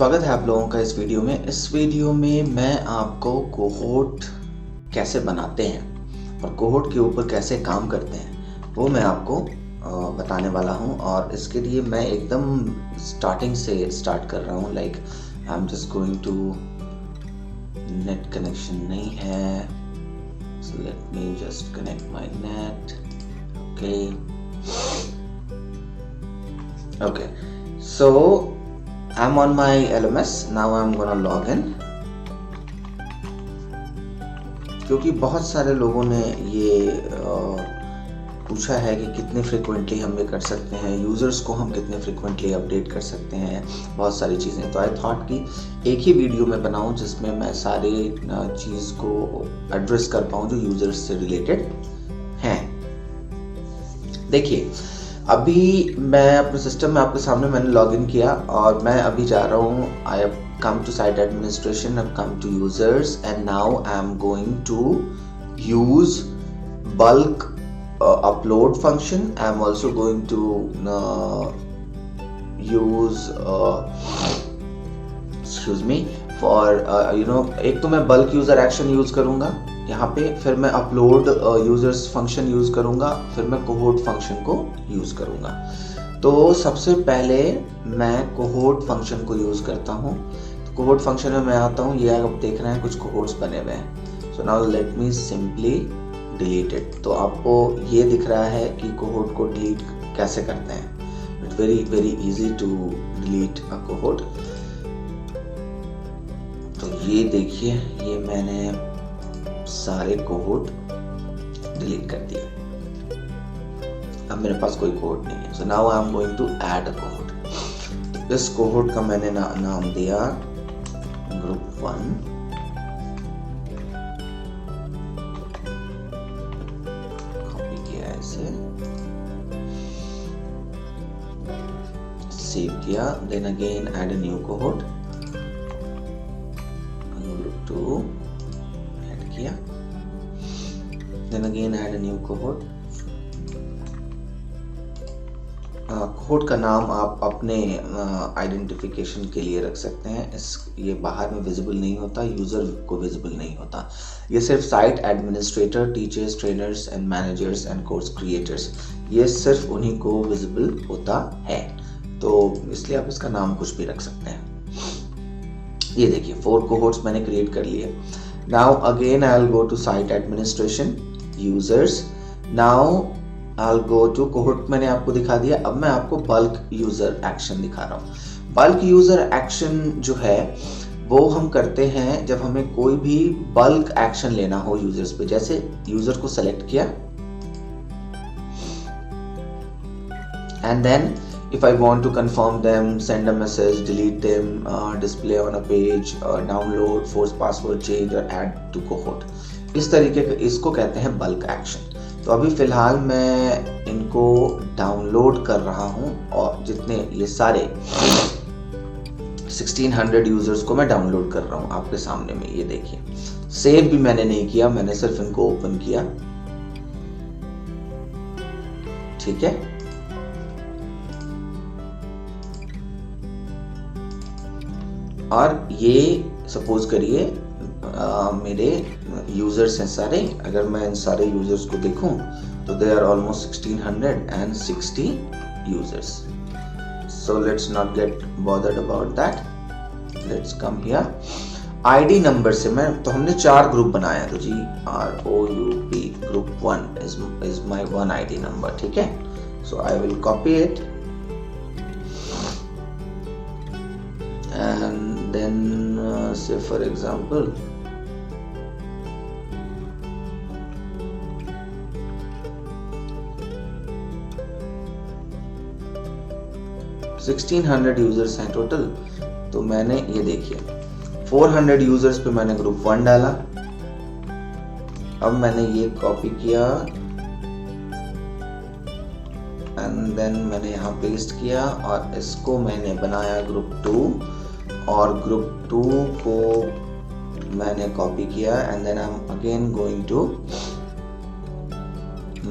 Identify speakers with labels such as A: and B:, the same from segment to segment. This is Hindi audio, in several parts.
A: स्वागत है आप लोगों का इस वीडियो में। इस वीडियो में मैं आपको कोहोर्ट कैसे बनाते हैं और कोहोर्ट के ऊपर कैसे काम करते हैं वो मैं आपको बताने वाला हूं। और इसके लिए मैं एकदम स्टार्टिंग से स्टार्ट कर रहा हूं। Like I am just going to, net connection नहीं है, so let me just connect my net. Okay, so I'm on my LMS. Now I'm gonna log in. क्योंकि बहुत सारे लोगों ने ये पूछा है कि कितने फ्रिक्वेंटली हम ये कर सकते हैं, यूज़र्स को हम कितने फ्रिक्वेंटली अपडेट कर सकते हैं, बहुत सारी चीज़ें। तो आई थॉट कि एक ही वीडियो में बनाऊं जिसमें मैं सारे चीज़ को एड्रेस कर पाऊं जो यूज़र्स से रिलेटेड हैं। देखिए, अभी मैं अपने सिस्टम में आपके सामने मैंने लॉगिन किया और मैं अभी जा रहा हूँ। I have come to site administration, I have come to users and now I am going to use bulk upload function. I am also going to use excuse me for एक तो मैं बल्क यूजर एक्शन यूज करूंगा यहाँ पे, फिर मैं अपलोड यूजर्स फंक्शन यूज करूंगा, फिर मैं कोहोर्ट फंक्शन को यूज करूंगा। तो सबसे पहले मैं कोहोर्ट फंक्शन को यूज करता हूँ। तो कोहोर्ट फंक्शन में मैं आता हूँ, ये आप देख रहे हैं कुछ कोहोर्ट्स बने हुए हैं। So now let me simply delete it. तो आपको ये दिख रहा है कि कोहोर्ट को डिलीट कैसे करते हैं। It's very very easy to delete a cohort. तो ये देखिए, ये मैंने सारे कोहोर्ट डिलीट कर दिए। अब मेरे पास कोई कोहोर्ट नहीं है। So now I am going to add a cohort. इस कोहोर्ट का मैंने नाम दिया ग्रुप 1। कॉपी किया, इसे सेव किया, then again add a new cohort, group 2 किया, then again add a new cohort। Cohort का नाम आप अपने आइडेंटिफिकेशन के लिए रख सकते हैं। ये बाहर में विजिबल नहीं होता, यूजर को विजिबल नहीं होता। ये सिर्फ site administrator, teachers, trainers and managers and course creators, ये सिर्फ उन्हीं को विजिबल होता है। तो इसलिए आप इसका नाम कुछ भी रख सकते हैं। ये देखिए 4 कोहोर्ट्स मैंने क्रिएट कर लिए। Now again I'll go to site administration, users. Now I'll go to cohort, मैंने आपको दिखा दिया। अब मैं आपको bulk user action दिखा रहा हूँ। bulk user action जो है वो हम करते हैं जब हमें कोई भी bulk action लेना हो users पे। जैसे user को select किया and then if I want to confirm them, send a message, delete them, display on a page, download, force password change or add to cohort, इस तरीके का इसको कहते हैं बल्क एक्शन। तो अभी फिलहाल मैं इनको डाउनलोड कर रहा हूं और जितने ये सारे 1600 यूजर्स को मैं डाउनलोड कर रहा हूं आपके सामने में। ये देखिए, सेव भी मैंने नहीं किया, मैंने सिर्फ इनको ओपन किया। ठीक है, और ये सपोज करिए मेरे यूजर्स हैं सारे। अगर मैं इन सारे यूजर्स को देखूं तो they are almost 1660 users. So let's not get bothered about that, let's come here. ID number से मैं, तो हमने 4 ग्रुप बनाया। तो GROUP group 1 is my 1 ID number. ठीक है, so I will copy it and then say for example $1600 users हैं टोटल। तो मैंने ये देखिए 400 यूजर्स पे मैंने ग्रुप 1 डाला। अब मैंने ये कॉपी किया एंड देन मैंने यहाँ पेस्ट किया और इसको मैंने बनाया ग्रुप 2 और ग्रुप 2 को मैंने कॉपी किया and then I am again going to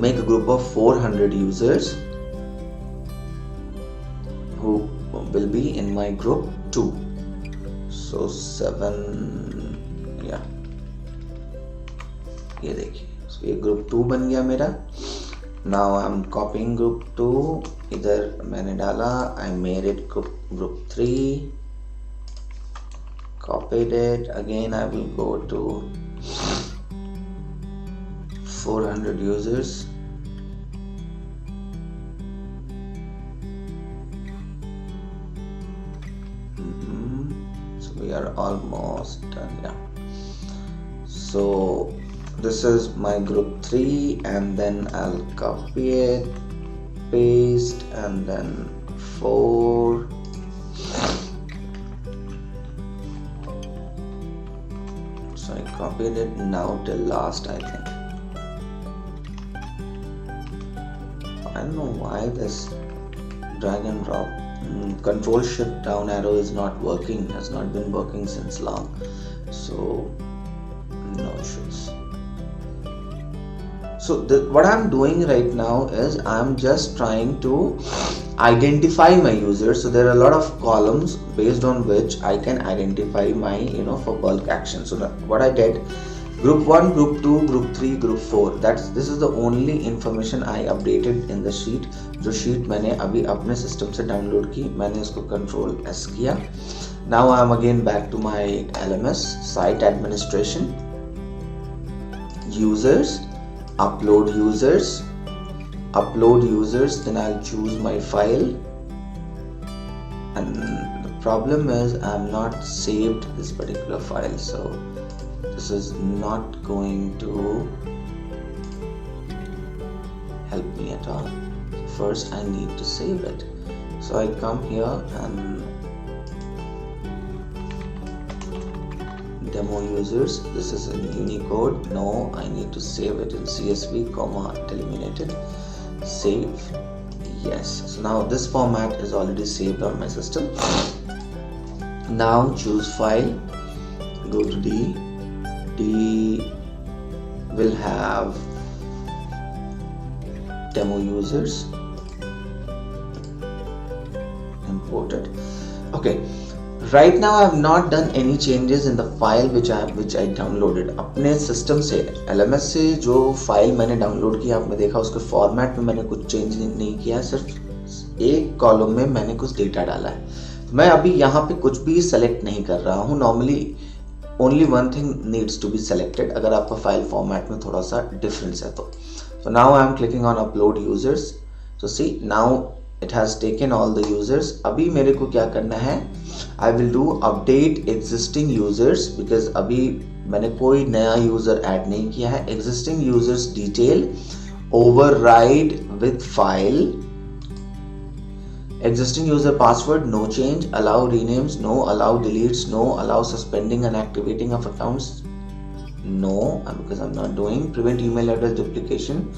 A: make a group of 400 users who will be in my group 2. So 7 या ये देखिए, so ये ग्रुप 2 बन गया मेरा। नाउ आई एम कॉपिंग ग्रुप 2, इधर मैंने डाला, I made it group 3, copied it, again I will go to 400 users, so we are almost done. Yeah, so this is my group 3, and then I'll copy it, paste, and then 4. So I copied it now till last, I think. I don't know why this drag and drop control shift down arrow is not working, has not been working since long, so no issues. So what I'm doing right now is I'm just trying to identify my users. So there are a lot of columns based on which I can identify my, for bulk action. So what I did, group 1, group 2, group 3, group 4, this is the only information I updated in the sheet. जो sheet मैंने अभी अपने system से download की, मैंने इसको control S किया. Now I am again back to my LMS, site administration, users, upload users, then I'll choose my file, and the problem is I have not saved this particular file, so this is not going to help me at all. First I need to save it, so I come here and demo users, this is in Unicode, no, I need to save it in CSV, delimited, save, yes. So now this format is already saved on my system. Now choose file, go to D will have demo users, import it. Okay, right now I have not done any changes in the file which I downloaded. अपने system से LMS से जो file मैंने download किया, आपने देखा उसके format में मैंने कुछ change नहीं किया, सिर्फ एक column में मैंने कुछ data डाला है. मैं अभी यहाँ पे कुछ भी select नहीं कर रहा हूँ. Normally only one thing needs to be selected अगर आपका file format में थोड़ा सा difference है तो. So now I am clicking on upload users. So see, now it has taken all the users. अभी मेरे को क्या करना है, I will do update existing users, because अभी मैंने कोई नया user add नहीं किया है. Existing users detail override with file. Existing user password no change, allow renames no, allow deletes no, allow suspending and activating of accounts no, because I'm not doing. Prevent email address duplication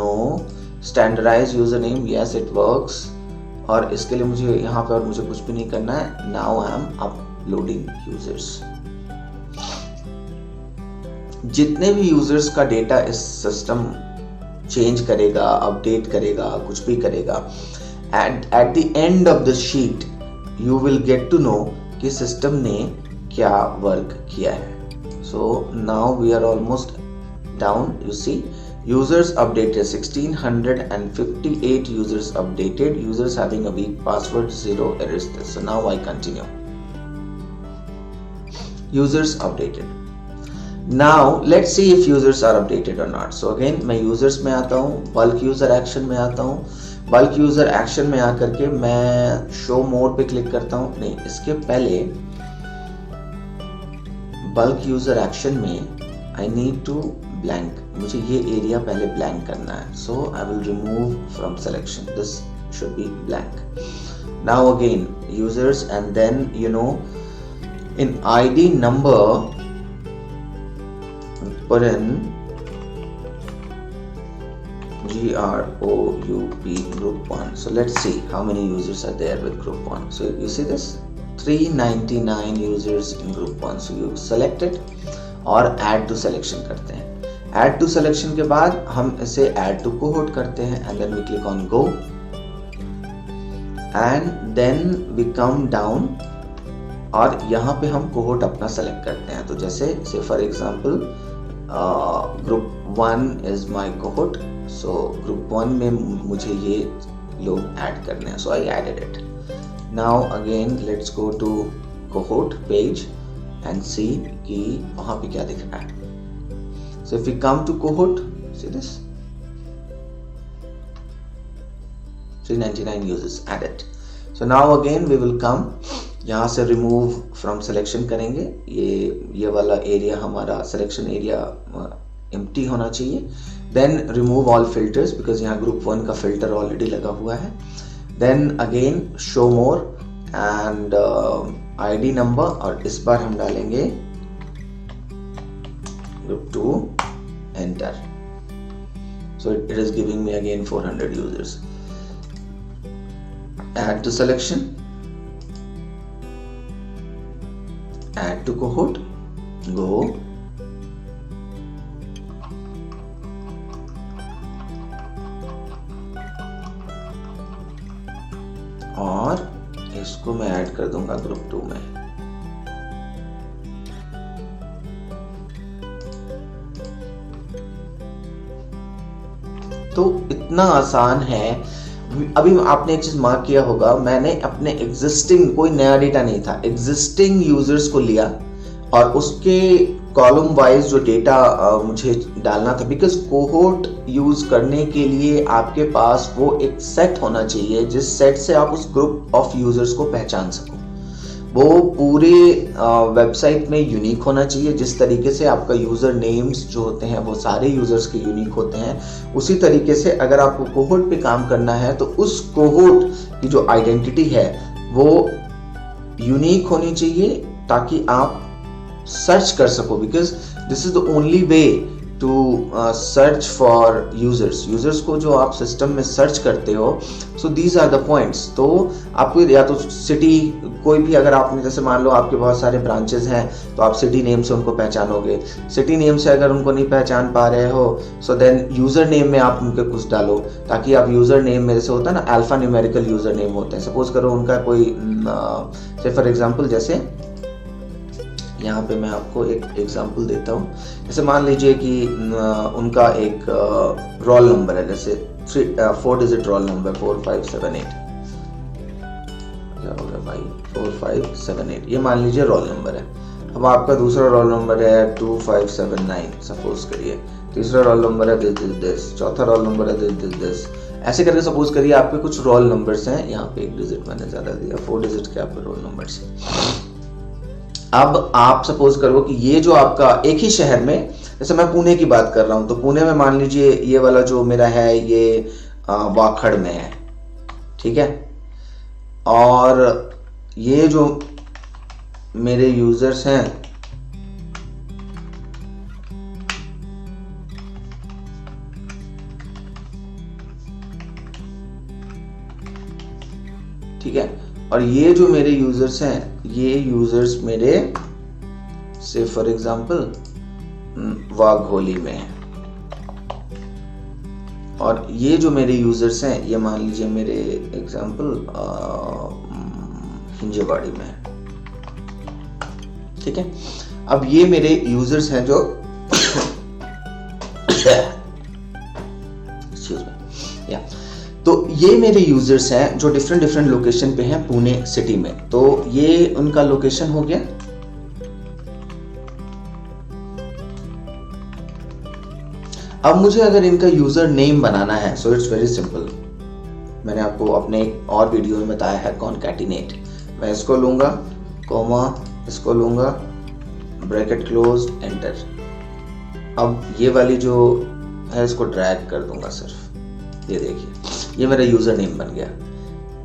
A: no. Standardize username, yes it works. और इसके लिए मुझे यहाँ पे और मुझे कुछ भी नहीं करना है. Now I am uploading users. जितने भी users का डेटा इस सिस्टम चेंज करेगा, अपडेट करेगा, कुछ भी करेगा, at the end of the sheet you will get to know कि सिस्टम ने क्या वर्क किया है. So now we are almost down. You see, users updated 1658 users updated, users having a weak password, 0 errors. So now I continue. Users updated. Now let's see if users are updated or not. So again मैं users में आता हूँ, bulk user action में आता हूँ. bulk user action में आकर के मैं show more पे क्लिक करता हूँ. नहीं, इसके पहले bulk user action में I need to blank, मुझे ये एरिया पहले blank करना है. So I will remove from selection, this should be blank. Now again users, and then in ID number put in group group 1. So let's see how many users are there with group 1. So you see this 399 users in group 1. So you select it और add to selection करते हैं. add to selection के बाद हम इसे add to cohort करते हैं, and then we click on go. And then we come down और यहाँ पे हम कोहोर्ट अपना सेलेक्ट करते हैं। तो जैसे से for example group 1 is my cohort, so group 1 में मुझे ये लोग ऐड करने हैं, so I added it. Now again let's go to cohort page and see कि वहाँ पे क्या दिख रहा है। So if we come to cohort, see this 399 users added. So now again we will come, यहाँ से remove from selection करेंगे। ये वाला एरिया हमारा सिलेक्शन एरिया empty होना चाहिए। Then remove all filters because यहाँ group 1 का filter already लगा हुआ है। Then again show more and ID number, और इस बार हम डालेंगे group 2, enter. So it is giving me again 400 users. Add to selection, add to cohort, go, और इसको मैं ऐड कर दूंगा ग्रुप 2 में। तो इतना आसान है। अभी आपने एक चीज मार्क किया होगा, मैंने अपने एग्जिस्टिंग, कोई नया डेटा नहीं था, एग्जिस्टिंग यूजर्स को लिया और उसके कॉलम वाइज जो डेटा मुझे डालना था, बिकॉज कोहोर्ट यूज करने के लिए आपके पास वो एक सेट होना चाहिए जिस सेट से आप उस ग्रुप ऑफ यूजर्स को पहचान सको। वो पूरे वेबसाइट में यूनिक होना चाहिए। जिस तरीके से आपका यूज़र नेम्स जो होते हैं वो सारे यूज़र्स के यूनिक होते हैं, उसी तरीके से अगर आपको कोहोर्ट पे काम करना है तो उस कोहोर्ट की जो आइडेंटिटी है वो यूनिक होनी चाहिए ताकि आप सर्च कर सको, because this is the only way to search for users को जो आप सिस्टम में सर्च करते हो। So these are the points. तो आपको या तो सिटी, कोई भी, अगर आपने जैसे मान लो आपके बहुत सारे ब्रांचेस हैं तो आप सिटी नेम से उनको पहचानोगे। सिटी नेम से अगर उनको नहीं पहचान पा रहे हो सो देन यूजर नेम में आप उनके कुछ डालो, ताकि आप यूजर नेम में, जैसे होता है ना अल्फा न्यूमेरिकल यूजर नेम होते हैं, सपोज करो उनका कोई से फॉर एग्जांपल, जैसे यहाँ पे मैं आपको एक एग्जांपल देता हूँ। जैसे मान लीजिए कि उनका एक रोल नंबर है, जैसे 4 डिजिट रोल नंबर 4578, क्या हो गया भाई, 4578, ये मान लीजिए रोल नंबर है। अब आपका दूसरा रोल नंबर है 2579 सपोज करिए, तीसरा रोल नंबर है दिस, चौथा रोल नंबर है दिस, ऐसे करके सपोज करिए आपके कुछ रोल नंबर्स हैं। यहाँ पे एक डिजिट मैंने ज्यादा दिया, 4 डिजिट के आपके रोल नंबर्स हैं। अब आप सपोज करो कि ये जो आपका एक ही शहर में, जैसे मैं पुणे की बात कर रहा हूं, तो पुणे में मान लीजिए ये वाला जो मेरा है ये वाखड़ में है, ठीक है, और ये जो मेरे यूजर्स हैं ठीक है, और ये जो मेरे यूजर्स हैं, ये यूजर्स मेरे से फॉर एग्जांपल वाघोली में है, और ये जो मेरे यूजर्स हैं ये मान लीजिए मेरे एग्जांपल हिंजेवाड़ी में है, ठीक है। अब ये मेरे यूजर्स हैं जो तो ये मेरे यूजर्स हैं जो डिफरेंट लोकेशन पे हैं पुणे सिटी में, तो ये उनका लोकेशन हो गया। अब मुझे अगर इनका यूजर नेम बनाना है, सो इट्स वेरी सिंपल। मैंने आपको अपने एक और वीडियो में बताया है कॉनकैटिनेट। मैं इसको लूंगा, कॉमा, इसको लूंगा, ब्रैकेट क्लोज, एंटर। अब ये वाली जो है इसको ड्रैग कर दूंगा सिर्फ, ये देखिए ये मेरा यूजर नेम बन गया,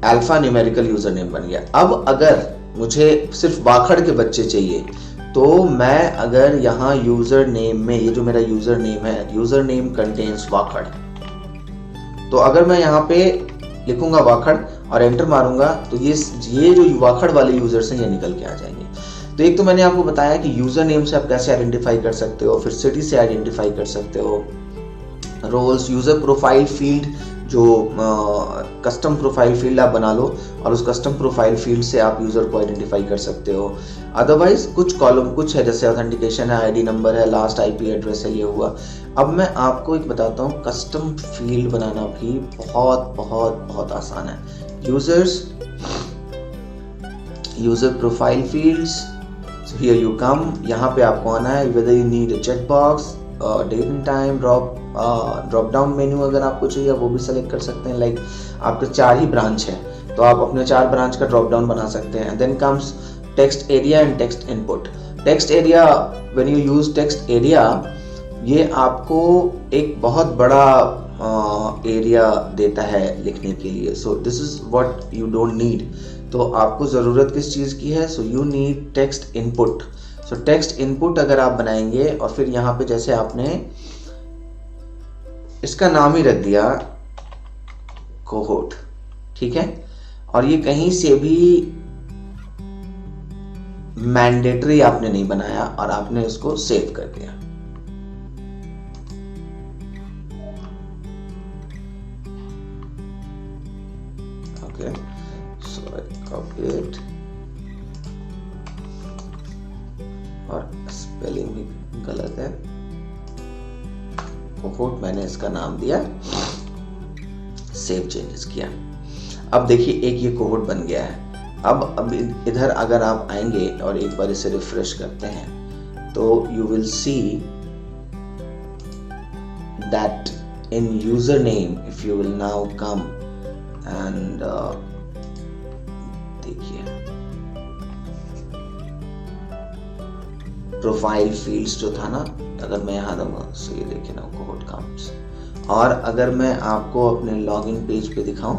A: अल्फा न्यूमेरिकल यूजर नेम बन गया। अब अगर मुझे सिर्फ वाखड़ के बच्चे चाहिए तो मैं अगर यहाँ यूजर नेम में, ये जो मेरा यूजर नेम है, यूजर नेम कंटेन्स वाखड़, तो अगर मैं यहाँ पे लिखूंगा वाखड़ और एंटर मारूंगा तो ये जो वाखड़ वाले यूजर्स हैं ये निकल के आ जाएंगे। तो एक तो मैंने आपको बताया कि यूजर नेम से आप कैसे आइडेंटिफाई कर सकते हो, फिर सिटी से आइडेंटिफाई कर सकते हो, रोल्स, यूजर प्रोफाइल फील्ड जो कस्टम प्रोफाइल फील्ड आप बना लो और उस कस्टम प्रोफाइल फील्ड से आप यूज़र को आइडेंटिफाई कर सकते हो। अदरवाइज कुछ कॉलम कुछ है, जैसे ऑथेंटिकेशन है, आईडी नंबर है, लास्ट आईपी एड्रेस है, ये हुआ। अब मैं आपको एक बताता हूँ, कस्टम फील्ड बनाना भी बहुत बहुत बहुत आसान है। User profile fields, here you come, यहाँ पे आपको आना है, whether you need a check box, date and time, drop down menu अगर आपको चाहिए वो भी सेलेक्ट कर सकते हैं। लाइक आपके 4 ही ब्रांच है तो आप अपने 4 ब्रांच का ड्रॉप डाउन बना सकते हैं। Then comes text area and text input. Text area, when you use text area, ये आपको एक बहुत बड़ा एरिया देता है लिखने के लिए। So this is what you don't need. तो आपको ज़रूरत किस चीज़ की है? So you need text input. So text input अगर आप बनाएंगे और फिर यहाँ पे जैसे आपने इसका नाम ही रख दिया कोहोट, ठीक है, और ये कहीं से भी मैंडेटरी आपने नहीं बनाया और आपने इसको सेव कर दिया। Okay, so I copy it और स्पेलिंग भी गलत है। कोहोट मैंने इसका नाम दिया, सेव चेंजेस किया। अब देखिए एक ये कोहोट बन गया है। अब इधर अगर आप आएंगे और एक बार इसे रिफ्रेश करते हैं तो you will see that in user name, if you will now come and देखिए प्रोफाइल फील्ड्स जो था ना, अगर मैं यहाँ दूंगा सो ये देखिए ना कोहोट कम्स। और अगर मैं आपको अपने लॉगिन पेज पे दिखाऊं,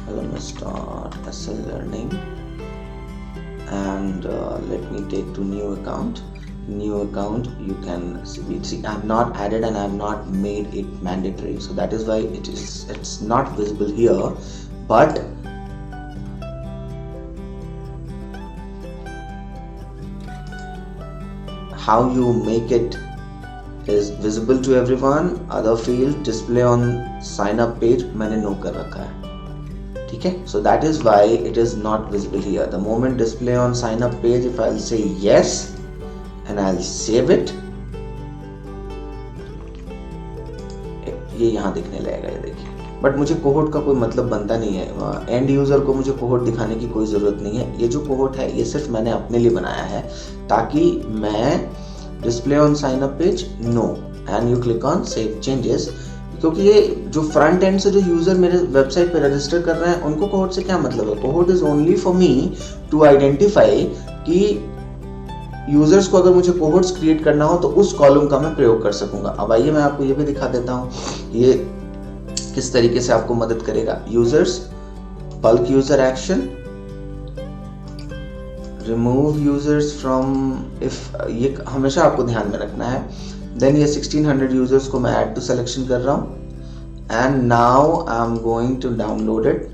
A: अगर मैं start SL learning and let me take to new account, you can see I have not added and I have not made it mandatory, so that is why it's not visible here. But how you make it is visible to everyone. Other field display on sign up page मैंने नो कर रखा है, ठीक है। So that is why it is not visible here. The moment display on sign up page, if I'll say yes and I'll save it, ये यहाँ दिखने लगेगा, ये देखिए। बट मुझे कोहोट का कोई मतलब बनता नहीं है, एंड यूजर को मुझे कोहोट दिखाने की कोई ज़रूरत नहीं है। ये जो कोहोट है ये सिर्फ मैंने अपने लिए बनाया है ताकि मैं display on sign up page no and you click on save changes, क्योंकि ये जो फ्रंट एंड से जो यूजर मेरे वेबसाइट पे रजिस्टर कर रहे हैं उनको कोहोट से क्या मतलब है। Cohort is only for me to identify कि यूजर्स को अगर मुझे कोहोट्स क्रिएट करना हो तो उस कॉलम का मैं प्रयोग कर सकूंगा। अब आइए मैं आपको ये भी दिखा देता हूँ ये किस तरीके से आपको मदद करेगा। Users, bulk user action, remove users from, if, ये हमेशा आपको ध्यान में रखना है। देन ये 1600 यूजर्स को मैं ऐड टू सिलेक्शन कर रहा हूँ and now I am going to download it.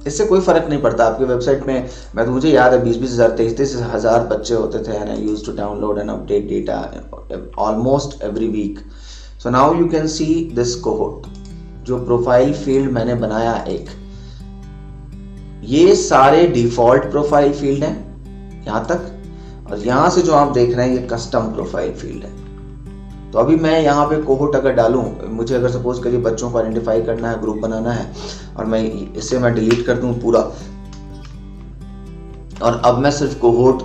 A: इससे कोई फर्क नहीं पड़ता आपकी वेबसाइट में। मैं तो मुझे याद है 20-20 हज़ार 23-23 हज़ार बच्चे होते थे and I used to download and update data almost every week. So now you can see this cohort, जो प्रोफाइल फील्ड मैंने बनाया एक, ये सारे डिफॉल्ट प्रोफाइल फील्ड हैं यहाँ तक, और यहाँ से जो आप देख रहे हैं ये कस्टम प्रोफाइल फील्ड है। तो अभी मैं यहाँ पे कोहोट अगर डालूं, मुझे अगर सपोज करिए बच्चों को आइडेंटिफाई करना है, ग्रुप बनाना है, और मैं इसे मैं डिलीट कर दूं पूरा, और अब मैं सिर्फ कोहोट,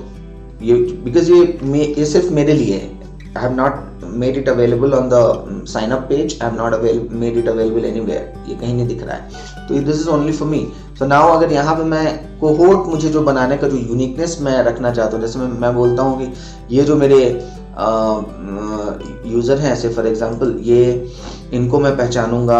A: ये बिकॉज ये सिर्फ मेरे लिए है, I have not made it available on the sign up page, I have not made it available anywhere, ये कहीं नहीं दिख रहा है, तो this is only for me. So now अगर यहाँ पे मैं कोहोट, मुझे जो बनाने का जो यूनिकनेस मैं रखना चाहता हूँ, जैसे मैं बोलता हूँ कि ये जो मेरे यूजर हैं, ऐसे फॉर एग्जांपल ये, इनको मैं पहचानूंगा,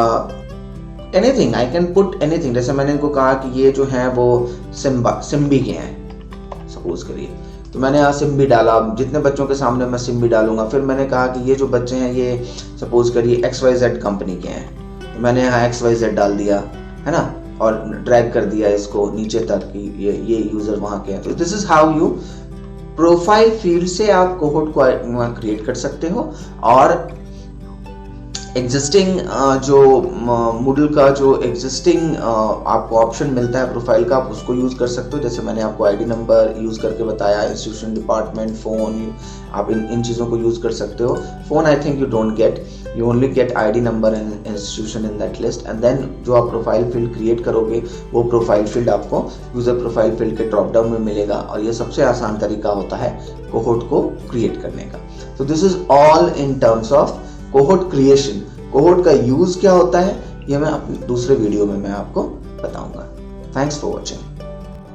A: anything I can put anything. जैसे मैंने इनको कहा कि ये जो हैं वो सिम्बी के हैं सपोज करिए, तो मैंने यहाँ सिम्बी डाला। जितने बच्चों के सामने मैं सिम्बी डालूंगा। फिर मैंने कहा कि ये जो बच्चे हैं ये सपोज करिए XYZ कंपनी के हैं, तो मैंने यहाँ XYZ डाल दिया, है ना, और ड्रैग कर दिया इसको नीचे तक कि ये यूजर वहाँ के हैं। तो this is how you profile field से आप कोहोट को क्रिएट कर सकते हो। और एग्जिस्टिंग जो मूडल का जो एग्जिस्टिंग आपको ऑप्शन मिलता है प्रोफाइल का, आप उसको यूज़ कर सकते हो। जैसे मैंने आपको आईडी नंबर यूज़ करके बताया, इंस्टीट्यूशन, डिपार्टमेंट, फ़ोन, आप इन चीज़ों को यूज़ कर सकते हो। Phone I think you don't get, you only get ID number and institution in that list. And then जो आप प्रोफाइल फील्ड क्रिएट करोगे वो प्रोफाइल फील्ड आपको यूज़र प्रोफाइल फील्ड के ड्रॉप डाउन में मिलेगा, और ये सबसे आसान तरीका होता है कोहोर्ट को क्रिएट करने का। तो this is all in terms of cohort creation. Cohort का यूज क्या होता है ये मैं अपने दूसरे वीडियो में मैं आपको बताऊंगा। Thanks for watching.